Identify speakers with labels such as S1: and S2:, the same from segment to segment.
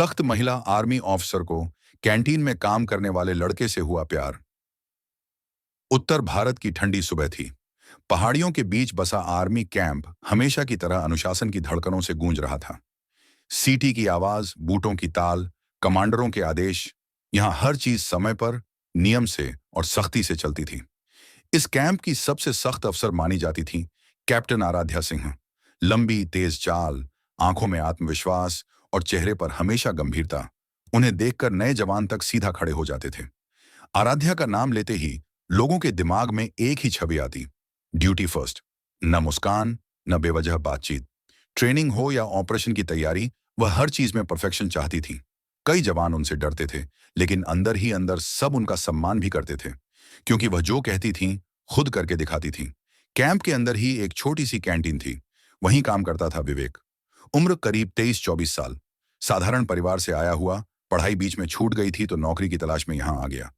S1: सख्त महिला army officer को कैंटीन में काम करने वाले लड़के से हुआ प्यार। उत्तर भारत की ठंडी सुबह थी। पहाड़ियों के बीच बसा आर्मी कैंप हमेशा की तरह अनुशासन की धड़कनों से गूंज रहा था। सीटी की आवाज, बूटों की ताल, कमांडरों के आदेश, यहां हर चीज समय पर, नियम से और सख्ती से चलती थी। इस कैंप की सबसे सख्त अफसर मानी जाती थी कैप्टन आराध्या सिंह। लंबी तेज चाल, आंखों में आत्मविश्वास और चेहरे पर हमेशा गंभीरता। उन्हें देखकर नए जवान तक सीधा खड़े हो जाते थे। आराध्या का नाम लेते ही लोगों के दिमाग में एक ही छवि आती, ड्यूटी फर्स्ट। न मुस्कान, न बेवजह बातचीत। ट्रेनिंग हो या ऑपरेशन की तैयारी, वह हर चीज में परफेक्शन चाहती थी। कई जवान उनसे डरते थे, लेकिन अंदर ही अंदर सब उनका सम्मान भी करते थे, क्योंकि वह जो कहती थी खुद करके दिखाती थी। कैंप के अंदर ही एक छोटी सी कैंटीन थी। वहीं काम करता था विवेक। उम्र करीब 23-24 साल। साधारण परिवार से आया हुआ, पढ़ाई बीच में छूट गई थी तो नौकरी की तलाश में यहां आ गया।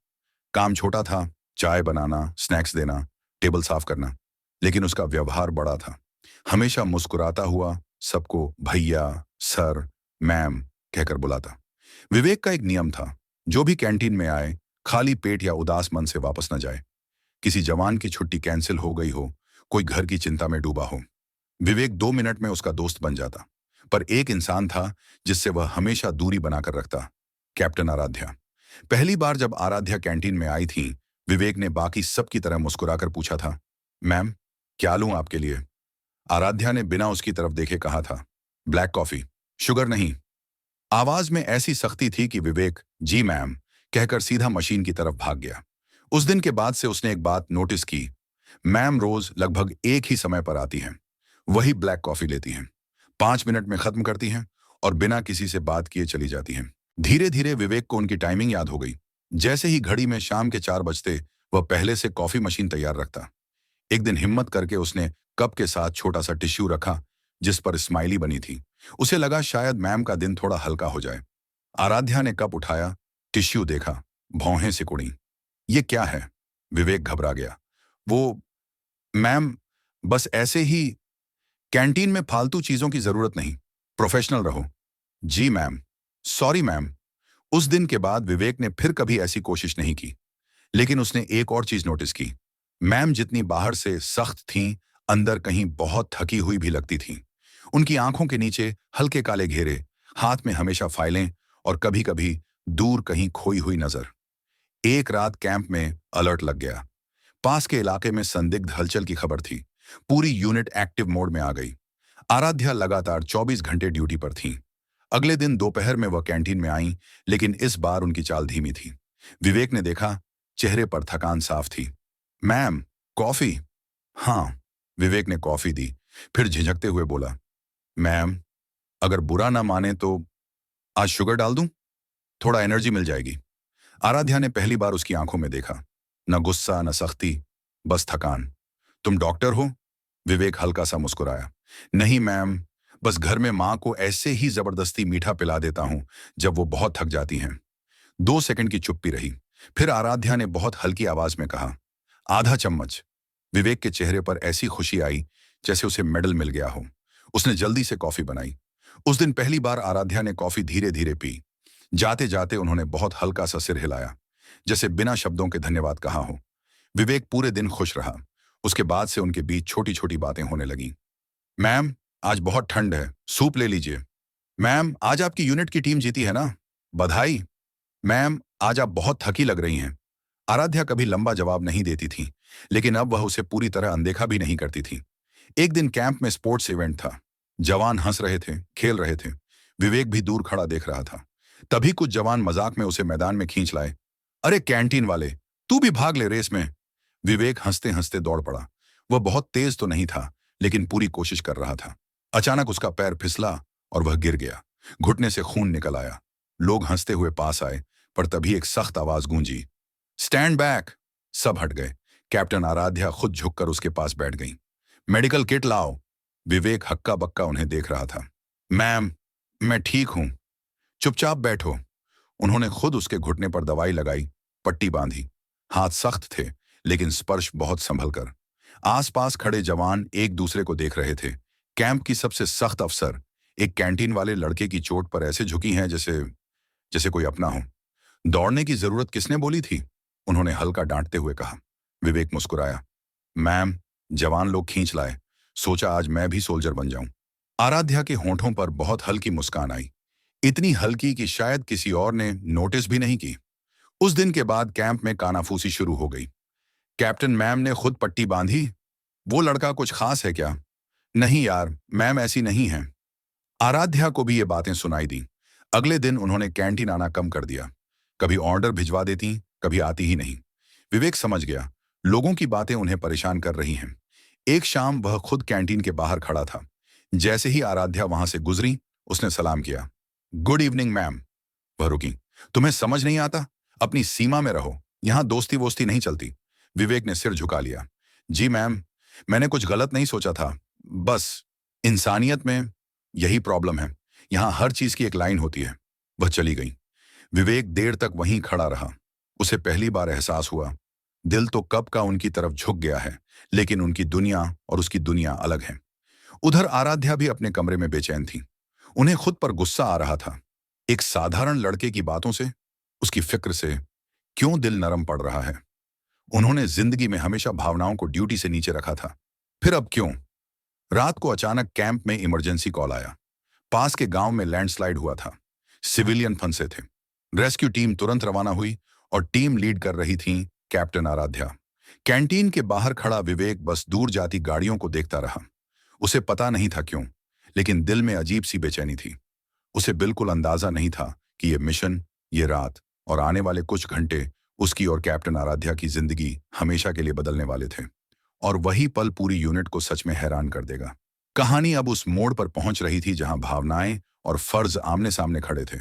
S1: काम छोटा था, चाय बनाना, स्नैक्स देना, टेबल साफ करना, लेकिन उसका व्यवहार बड़ा था। हमेशा मुस्कुराता हुआ सबको भैया, सर, मैम कहकर बुलाता। विवेक का एक नियम था, जो भी कैंटीन में आए खाली पेट या उदास मन से वापस न जाए। किसी जवान की छुट्टी कैंसिल हो गई हो, कोई घर की चिंता में डूबा हो, विवेक 2 मिनट में उसका दोस्त बन जाता। पर एक इंसान था जिससे वह हमेशा दूरी बनाकर रखता, कैप्टन आराध्या। पहली बार जब आराध्या कैंटीन में आई थी, विवेक ने बाकी सबकी तरह मुस्कुराकर पूछा था, मैम, क्या लूं आपके लिए? आराध्या ने बिना उसकी तरफ देखे कहा था, ब्लैक कॉफी, शुगर नहीं। आवाज में ऐसी सख्ती थी कि विवेक जी मैम कहकर सीधा मशीन की तरफ भाग गया। उस दिन के बाद से उसने एक बात नोटिस की, मैम रोज लगभग एक ही समय पर आती हैं, वही ब्लैक कॉफी लेती हैं, 5 मिनट में खत्म करती हैं और बिना किसी से बात किए चली जाती हैं। धीरे धीरे विवेक को उनकी टाइमिंग याद हो गई। जैसे ही घड़ी में शाम के 4 बजते, वह पहले से कॉफी मशीन तैयार रखता। एक दिन हिम्मत करके उसने कप के साथ छोटा सा टिश्यू रखा, जिस पर स्माइली बनी थी। उसे लगा शायद मैम का दिन थोड़ा हल्का हो जाए। आराध्या ने कप उठाया, टिश्यू देखा, भौहें सिकुड़ी। ये क्या है? विवेक घबरा गया। वो, मैम, बस ऐसे ही, कैंटीन में फालतू चीजों की जरूरत नहीं, प्रोफेशनल रहो। जी मैम, सॉरी मैम। उस दिन के बाद विवेक ने फिर कभी ऐसी कोशिश नहीं की। लेकिन उसने एक और चीज नोटिस की, मैम जितनी बाहर से सख्त थीं, अंदर कहीं बहुत थकी हुई भी लगती थीं। उनकी आंखों के नीचे हल्के काले घेरे, हाथ में हमेशा फाइलें और कभी कभी दूर कहीं खोई हुई नजर। एक रात कैंप में अलर्ट लग गया। पास के इलाके में संदिग्ध हलचल की खबर थी। पूरी यूनिट एक्टिव मोड में आ गई। आराध्या लगातार 24 घंटे ड्यूटी पर थीं। अगले दिन दोपहर में वह कैंटीन में आईं, लेकिन इस बार उनकी चाल धीमी थी। विवेक ने देखा, चेहरे पर थकान साफ थी। Ma'am, coffee? हाँ, विवेक ने कॉफी दी, फिर झिझकते हुए बोला, मैम, अगर बुरा ना माने तो आज शुगर डाल दूं? थोड़ा एनर्जी मिल जाएगी। आराध्या ने पहली बार उसकी आंखों में देखा, न गुस्सा न सख्ती, बस थकान। तुम डॉक्टर हो? विवेक हल्का सा मुस्कुराया। नहीं मैम, बस घर में माँ को ऐसे ही जबरदस्ती मीठा पिला देता हूं जब वो बहुत थक जाती हैं। 2 सेकंड की चुप्पी रही। फिर आराध्या ने बहुत हल्की आवाज में कहा, आधा चम्मच। विवेक के चेहरे पर ऐसी खुशी आई जैसे उसे मेडल मिल गया हो। उसने जल्दी से कॉफी बनाई। उस दिन पहली बार आराध्या ने कॉफी धीरे धीरे पी। जाते जाते उन्होंने बहुत हल्का सा सिर हिलाया, जैसे बिना शब्दों के धन्यवाद कहा हो। विवेक पूरे दिन खुश रहा। उसके बाद से उनके बीच छोटी छोटी बातें होने लगीं। मैम, आज बहुत ठंड है, सूप ले लीजिए। मैम, आज आपकी यूनिट की टीम जीती है ना? बधाई। मैम, आज आप बहुत थकी लग रही हैं। आराध्या कभी लंबा जवाब नहीं देती थी, लेकिन अब वह उसे पूरी तरह अनदेखा भी नहीं करती थी। एक दिन कैंप में स्पोर्ट्स इवेंट था। जवान हंस रहे थे, खेल रहे थे। विवेक भी दूर खड़ा देख रहा था। तभी कुछ जवान मजाक में उसे मैदान में खींच लाए। अरे कैंटीन वाले, तू भी भाग ले रेस में। विवेक हंसते हंसते दौड़ पड़ा। वह बहुत तेज तो नहीं था, लेकिन पूरी कोशिश कर रहा था। अचानक उसका पैर फिसला और वह गिर गया। घुटने से खून निकल आया। लोग हंसते हुए पास आए, पर तभी एक सख्त आवाज गूंजी, स्टैंड बैक। सब हट गए। कैप्टन आराध्या खुद झुककर उसके पास बैठ गई। मेडिकल किट लाओ। विवेक हक्का बक्का उन्हें देख रहा था। मैम, मैं ठीक हूं, चुपचाप बैठो। उन्होंने खुद उसके घुटने पर दवाई लगाई, पट्टी बांधी। हाथ सख्त थे, लेकिन स्पर्श बहुत संभल कर। आसपास खड़े जवान एक दूसरे को देख रहे थे। कैंप की सबसे सख्त अफसर एक कैंटीन वाले लड़के की चोट पर ऐसे झुकी हैं जैसे जैसे कोई अपना हो। दौड़ने की जरूरत किसने बोली थी? उन्होंने हल्का डांटते हुए कहा। विवेक मुस्कुराया। मैम, जवान लोग खींच लाए, सोचा आज मैं भी सोल्जर बन जाऊं। आराध्या के होंठों पर बहुत हल्की मुस्कान आई, इतनी हल्की कि शायद किसी और ने नोटिस भी नहीं की। उस दिन के बाद कैंप में कानाफूसी शुरू हो गई। कैप्टन मैम ने खुद पट्टी बांधी। वो लड़का कुछ खास है क्या? नहीं यार, मैम ऐसी नहीं है। आराध्या को भी ये बातें सुनाई दी। अगले दिन उन्होंने कैंटीन आना कम कर दिया। कभी ऑर्डर भिजवा देती, कभी आती ही नहीं। विवेक समझ गया, लोगों की बातें उन्हें परेशान कर रही हैं। एक शाम वह खुद कैंटीन के बाहर खड़ा था। जैसे ही आराध्या वहां से गुजरी, उसने सलाम किया। Good evening ma'am. वह रुकी। तुम्हें समझ नहीं आता? अपनी सीमा में रहो, यहां दोस्ती वोस्ती नहीं चलती। विवेक ने सिर झुका लिया। जी मैम, मैंने कुछ गलत नहीं सोचा था। बस इंसानियत में यही प्रॉब्लम है, यहां हर चीज की एक लाइन होती है। वह चली गई। विवेक देर तक वहीं खड़ा रहा। उसे पहली बार एहसास हुआ, दिल तो कब का उनकी तरफ झुक गया है, लेकिन उनकी दुनिया और उसकी दुनिया अलग है। उधर आराध्या भी अपने कमरे में बेचैन थी। उन्हें खुद पर गुस्सा आ रहा था। एक साधारण लड़के की बातों से, उसकी फिक्र से क्यों दिल नरम पड़ रहा है? उन्होंने जिंदगी में हमेशा भावनाओं को ड्यूटी से नीचे रखा था, फिर अब क्यों? रात को अचानक कैंप में इमरजेंसी कॉल आया। पास के गांव में लैंडस्लाइड हुआ था। सिविलियन फंसे थे। रेस्क्यू टीम तुरंत रवाना हुई और टीम लीड कर रही थी कैप्टन आराध्या। कैंटीन के बाहर खड़ा विवेक बस दूर जाती गाड़ियों को देखता रहा। उसे पता नहीं था क्यों, लेकिन दिल में अजीब सी बेचैनी थी। उसे बिल्कुल अंदाजा नहीं था कि ये मिशन, ये रात और आने वाले कुछ घंटे उसकी और कैप्टन आराध्या की जिंदगी हमेशा के लिए बदलने वाले थे। और वही पल पूरी यूनिट को सच में हैरान कर देगा। कहानी अब उस मोड़ पर पहुंच रही थी जहां भावनाएं और फर्ज आमने सामने खड़े थे।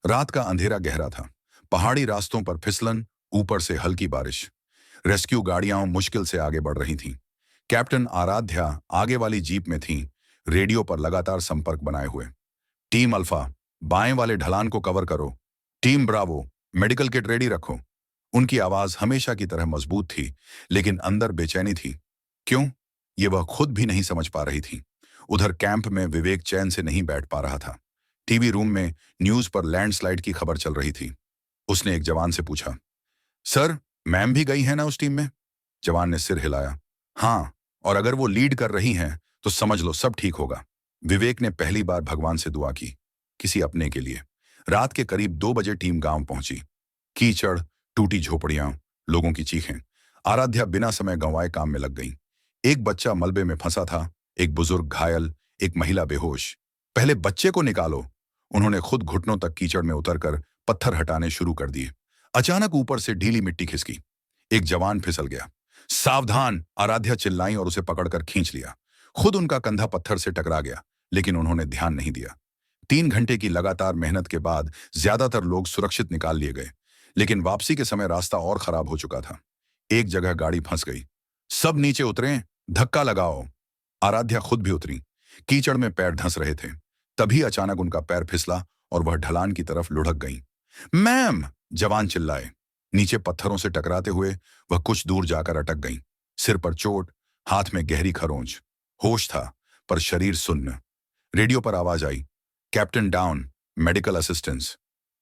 S1: रात का अंधेरा गहरा था। पहाड़ी रास्तों पर फिसलन, ऊपर से हल्की बारिश। रेस्क्यू गाड़ियां मुश्किल से आगे बढ़ रही थीं। कैप्टन आराध्या आगे वाली जीप में थीं, रेडियो पर लगातार संपर्क बनाए हुए। टीम अल्फा, बाएं वाले ढलान को कवर करो। Team Bravo, medical kit ready रखो। उनकी आवाज हमेशा की तरह मजबूत थी, लेकिन अंदर बेचैनी थी। क्यों? ये वह खुद भी नहीं समझ पा रही थी। उधर कैंप में विवेक चैन से नहीं बैठ पा रहा था। टीवी रूम में न्यूज पर लैंडस्लाइड की खबर चल रही थी। उसने एक जवान से पूछा, सर, मैम भी गई है ना उस टीम में? जवान ने सिर हिलाया। हाँ, और अगर वो लीड कर रही हैं तो समझ लो सब ठीक होगा। विवेक ने पहली बार भगवान से दुआ की, किसी अपने के लिए। रात के करीब 2 बजे टीम गांव पहुंची। कीचड़, टूटी झोपड़ियां, लोगों की चीखें। आराध्या बिना समय गंवाए काम में लग गई। एक बच्चा मलबे में फंसा था, एक बुजुर्ग घायल, एक महिला बेहोश। पहले बच्चे को निकालो। उन्होंने खुद घुटनों तक कीचड़ में उतरकर पत्थर हटाने शुरू कर दिए। अचानक ऊपर से ढीली मिट्टी खिसकी। एक जवान फिसल गया। सावधान! आराध्या चिल्लाई और उसे पकड़कर खींच लिया। खुद उनका कंधा पत्थर से टकरा गया, लेकिन उन्होंने ध्यान नहीं दिया। 3 घंटे की लगातार मेहनत के बाद ज्यादातर लोग सुरक्षित निकाल लिए गए, लेकिन वापसी के समय रास्ता और खराब हो चुका था। एक जगह गाड़ी फंस गई। सब नीचे उतरें, धक्का लगाओ। आराध्या खुद भी उतरी। कीचड़ में पैर धंस रहे थे। तभी अचानक उनका पैर फिसला और वह ढलान की तरफ लुढ़क गई। मैम! जवान चिल्लाए। नीचे पत्थरों से टकराते हुए वह कुछ दूर जाकर अटक गई। सिर पर चोट, हाथ में गहरी खरोंच। होश था, पर शरीर सुन्न। रेडियो पर आवाज आई, कैप्टन डाउन, मेडिकल असिस्टेंस।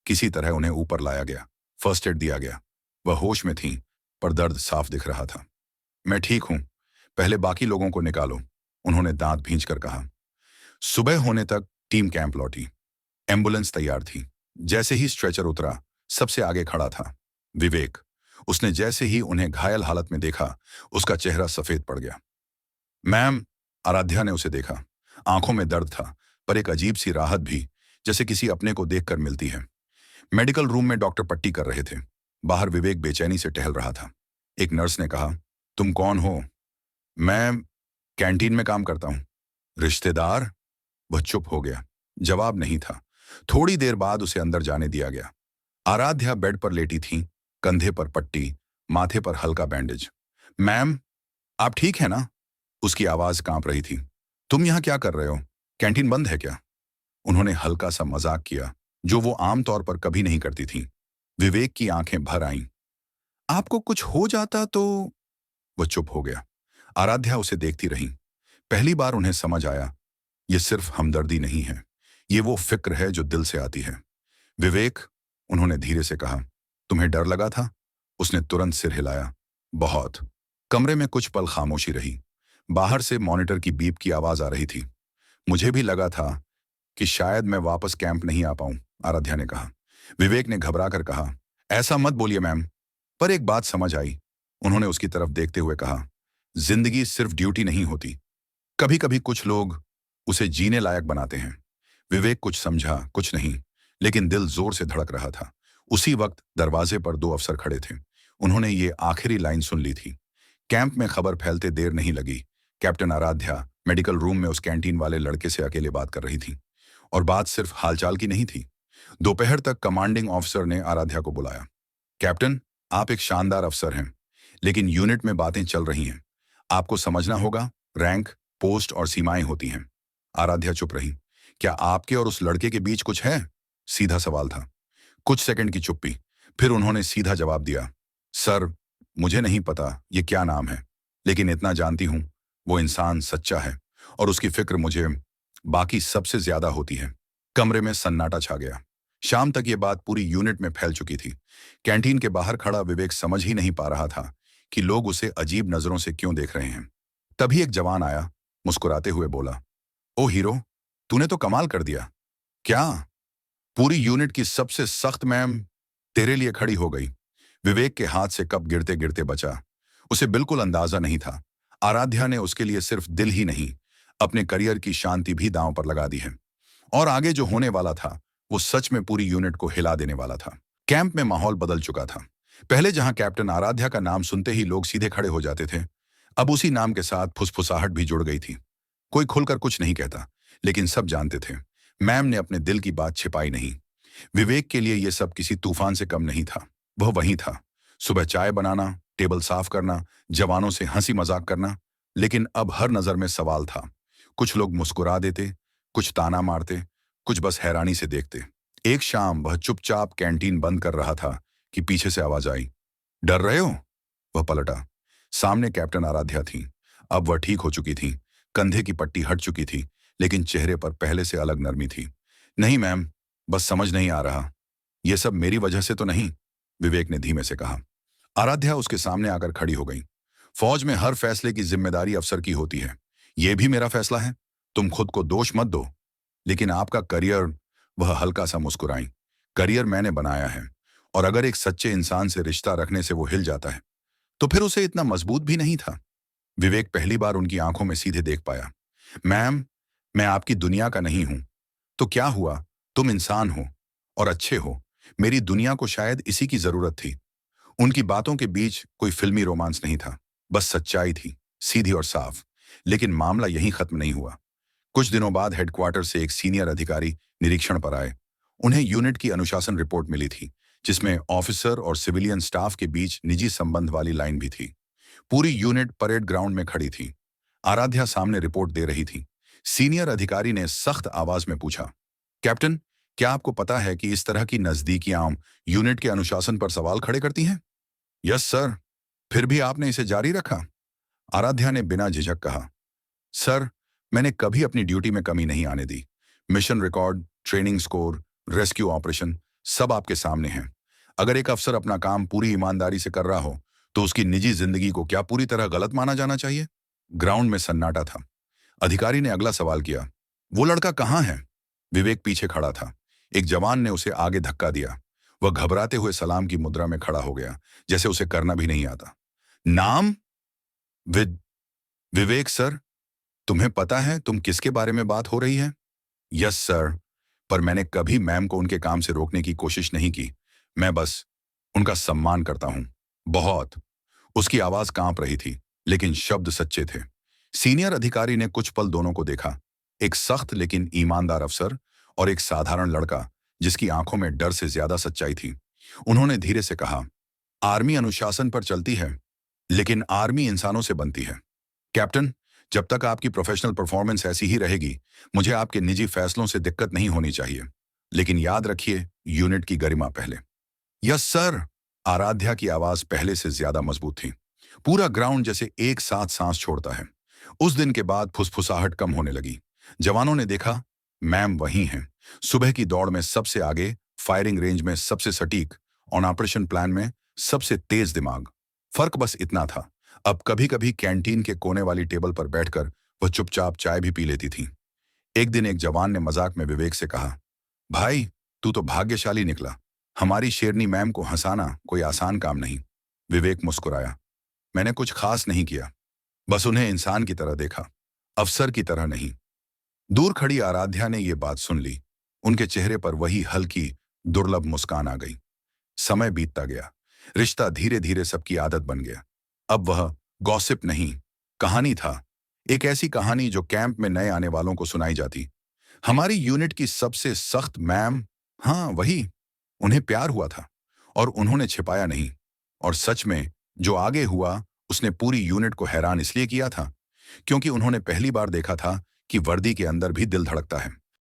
S1: किसी तरह उन्हें ऊपर लाया गया, फर्स्ट एड दिया गया। वह होश में थी, पर दर्द साफ दिख रहा था। मैं ठीक हूं, पहले बाकी लोगों को निकालो, उन्होंने दांत भींचकर कहा। सुबह होने तक टीम कैंप लौटी। एम्बुलेंस तैयार थी। जैसे ही स्ट्रेचर उतरा, सबसे आगे खड़ा था विवेक। उसने जैसे ही उन्हें घायल हालत में देखा, उसका चेहरा सफेद पड़ गया। मैम! आराध्या ने उसे देखा। आंखों में दर्द था, पर एक अजीब सी राहत भी, जैसे किसी अपने को देखकर मिलती है। मेडिकल रूम में डॉक्टर पट्टी कर रहे थे। बाहर विवेक बेचैनी से टहल रहा था। एक नर्स ने कहा, तुम कौन हो? मैं कैंटीन में काम करता हूं। रिश्तेदार? वह चुप हो गया। जवाब नहीं था। थोड़ी देर बाद उसे अंदर जाने दिया गया। आराध्या बेड पर लेटी थी, कंधे पर पट्टी, माथे पर हल्का बैंडेज। मैम, आप ठीक है ना? उसकी आवाज कांप रही थी। तुम यहां क्या कर रहे हो? कैंटीन बंद है क्या? उन्होंने हल्का सा मजाक किया, जो वो आमतौर पर कभी नहीं करती थी। विवेक की आंखें भर आईं। आपको कुछ हो जाता तो? वह चुप हो गया। आराध्या उसे देखती रही। पहली बार उन्हें समझ आया, यह सिर्फ हमदर्दी नहीं है, ये वो फिक्र है जो दिल से आती है। विवेक, उन्होंने धीरे से कहा, तुम्हें डर लगा था? उसने तुरंत सिर हिलाया। बहुत। कमरे में कुछ पल खामोशी रही। बाहर से मॉनिटर की बीप की आवाज आ रही थी। मुझे भी लगा था कि शायद मैं वापस कैंप नहीं आ पाऊं, आराध्या ने कहा। विवेक ने घबरा कर कहा, ऐसा मत बोलिए मैम। पर एक बात समझ आई। उन्होंने उसकी तरफ देखते हुए कहा, जिंदगी सिर्फ ड्यूटी नहीं होती, कभी कभी कुछ लोग उसे जीने लायक बनाते हैं। विवेक कुछ समझा, कुछ नहीं, लेकिन दिल जोर से धड़क रहा था। उसी वक्त दरवाजे पर दो अफसर खड़े थे। उन्होंने ये आखिरी लाइन सुन ली थी। कैंप में खबर फैलते देर नहीं लगी। कैप्टन आराध्या मेडिकल रूम में उस कैंटीन वाले लड़के से अकेले बात कर रही थी। और बात सिर्फ हालचाल की नहीं थी। दोपहर तक कमांडिंग ऑफिसर ने आराध्या को बुलाया। कैप्टन, आप एक शानदार अफसर हैं, लेकिन यूनिट में बातें चल रही हैं। आपको समझना होगा, रैंक, पोस्ट और सीमाएं होती हैं। आराध्या चुप रही। क्या आपके और उस लड़के के बीच कुछ है? सीधा सवाल था। कुछ सेकंड की चुप्पी। फिर उन्होंने सीधा जवाब दिया, सर, मुझे नहीं पता ये क्या नाम है, लेकिन इतना जानती हूं, वो इंसान सच्चा है और उसकी फिक्र मुझे बाकी सबसे ज्यादा होती है। कमरे में सन्नाटा छा गया। शाम तक ये बात पूरी यूनिट में फैल चुकी थी। कैंटीन के बाहर खड़ा विवेक समझ ही नहीं पा रहा था कि लोग उसे अजीब नजरों से क्यों देख रहे हैं। तभी एक जवान आया, मुस्कुराते हुए बोला, ओ हीरो, तूने तो कमाल कर दिया। क्या? पूरी यूनिट की सबसे सख्त मैम तेरे लिए खड़ी हो गई। विवेक के हाथ से कप गिरते गिरते बचा। उसे बिल्कुल अंदाजा नहीं था, आराध्या ने उसके लिए सिर्फ दिल ही नहीं, अपने करियर की शांति भी दांव पर लगा दी है। और आगे जो होने वाला था, वो सच में पूरी यूनिट को हिला देने वाला था। कैंप में माहौल बदल चुका था। पहले जहां कैप्टन आराध्या का नाम सुनते ही लोग सीधे खड़े हो जाते थे, अब उसी नाम के साथ फुसफुसाहट भी जुड़ गई थी। कोई खुलकर कुछ नहीं कहता, लेकिन सब जानते थे, मैम ने अपने दिल की बात छिपाई नहीं। विवेक के लिए यह सब किसी तूफान से कम नहीं था। वह वहीं था, सुबह चाय बनाना, टेबल साफ करना, जवानों से हंसी मजाक करना। लेकिन अब हर नजर में सवाल था। कुछ लोग मुस्कुरा देते, कुछ ताना मारते, कुछ बस हैरानी से देखते। एक शाम वह चुपचाप कैंटीन बंद कर रहा था कि पीछे से आवाज आई, डर रहे हो? वह पलटा। सामने कैप्टन आराध्या थी। अब वह ठीक हो चुकी थी, कंधे की पट्टी हट चुकी थी, लेकिन चेहरे पर पहले से अलग नरमी थी। नहीं मैम, बस समझ नहीं आ रहा। यह सब मेरी वजह से तो नहीं, विवेक ने धीमे से कहा। आराध्या उसके सामने आकर खड़ी हो गई। फौज में हर फैसले की जिम्मेदारी अफसर की होती है। यह भी मेरा फैसला है, तुम खुद को दोष मत दो। लेकिन आपका करियर, वह हल्का सा मुस्कुराई, करियर मैंने बनाया है, और अगर एक सच्चे इंसान से रिश्ता रखने से वो हिल जाता है, तो फिर उसे इतना मजबूत भी नहीं था। विवेक पहली बार उनकी आंखों में सीधे देख पाया। मैम, मैं आपकी दुनिया का नहीं हूं, तो क्या हुआ? तुम इंसान हो और अच्छे हो। मेरी दुनिया को शायद इसी की जरूरत थी। उनकी बातों के बीच कोई फिल्मी रोमांस नहीं था, बस सच्चाई थी, सीधी और साफ। लेकिन मामला यहीं खत्म नहीं हुआ। कुछ दिनों बाद हेडक्वार्टर से एक सीनियर अधिकारी निरीक्षण पर आए। उन्हें यूनिट की अनुशासन रिपोर्ट मिली थी, जिसमें ऑफिसर और सिविलियन स्टाफ के बीच निजी संबंध वाली लाइन भी थी। पूरी यूनिट परेड ग्राउंड में खड़ी थी। आराध्या सामने रिपोर्ट दे रही थी। सीनियर अधिकारी ने सख्त आवाज में पूछा, कैप्टन, क्या आपको पता है कि इस तरह की नजदीकियां यूनिट के अनुशासन पर सवाल खड़े करती हैं? Yes sir. फिर भी आपने इसे जारी रखा? आराध्या ने बिना झिझक कहा, सर, मैंने कभी अपनी ड्यूटी में कमी नहीं आने दी। Mission record, training score, rescue operation, सब आपके सामने हैं। अगर एक अफसर अपना काम पूरी ईमानदारी से कर रहा हो, तो उसकी निजी जिंदगी को क्या पूरी तरह गलत माना जाना चाहिए? ग्राउंड में सन्नाटा था। अधिकारी ने अगला सवाल किया, वो लड़का कहाँ है? विवेक पीछे खड़ा था। एक जवान ने उसे आगे धक्का दिया। वह घबराते हुए सलाम की मुद्रा में खड़ा हो गया, जैसे उसे करना भी नहीं आता। नाम? With Vivek sir. तुम्हें पता है तुम किसके बारे में बात हो रही है? यस सर, पर मैंने कभी मैम को उनके काम से रोकने की कोशिश नहीं की। मैं बस उनका सम्मान करता हूं, बहुत। उसकी आवाज कांप रही थी, लेकिन शब्द सच्चे थे। सीनियर अधिकारी ने कुछ पल दोनों को देखा, एक सख्त लेकिन ईमानदार अफसर और एक साधारण लड़का जिसकी आंखों में डर से ज्यादा सच्चाई थी। उन्होंने धीरे से कहा, आर्मी अनुशासन पर चलती है, लेकिन आर्मी इंसानों से बनती है। कैप्टन, जब तक आपकी प्रोफेशनल परफॉर्मेंस ऐसी ही रहेगी, मुझे आपके निजी फैसलों से दिक्कत नहीं होनी चाहिए। लेकिन याद रखिए, यूनिट की गरिमा पहले। Yes sir. आराध्या की आवाज पहले से ज्यादा मजबूत थी। पूरा ग्राउंड जैसे एक साथ सांस छोड़ता है। उस दिन के बाद फुसफुसाहट कम होने लगी। जवानों ने देखा, मैम वही हैं। सुबह की दौड़ में सबसे आगे, फायरिंग रेंज में सबसे सटीक, और ऑपरेशन प्लान में सबसे तेज दिमाग। फर्क बस इतना था, अब कभी कभी कैंटीन के कोने वाली टेबल पर बैठकर वह चुपचाप चाय भी पी लेती थी। एक दिन एक जवान ने मजाक में विवेक से कहा, भाई तू तो भाग्यशाली निकला, हमारी शेरनी मैम को हंसाना कोई आसान काम नहीं। विवेक मुस्कुराया, मैंने कुछ खास नहीं किया, बस उन्हें इंसान की तरह देखा, अफसर की तरह नहीं। दूर खड़ी आराध्या ने यह बात सुन ली। उनके चेहरे पर वही हल्की, दुर्लभ मुस्कान आ गई। समय बीतता गया, रिश्ता धीरे धीरे सबकी आदत बन गया। अब वह गॉसिप नहीं, कहानी था। एक ऐसी कहानी जो कैंप में नए आने वालों को सुनाई जाती। हमारी यूनिट की सबसे सख्त मैम, हाँ वही, उन्हें प्यार हुआ था और उन्होंने छिपाया नहीं। और सच में जो आगे हुआ उसने पूरी यूनिट को हैरान इसलिए किया था क्योंकि उन्होंने पहली बार देखा था कि वर्दी के अंदर भी दिल धड़कता है।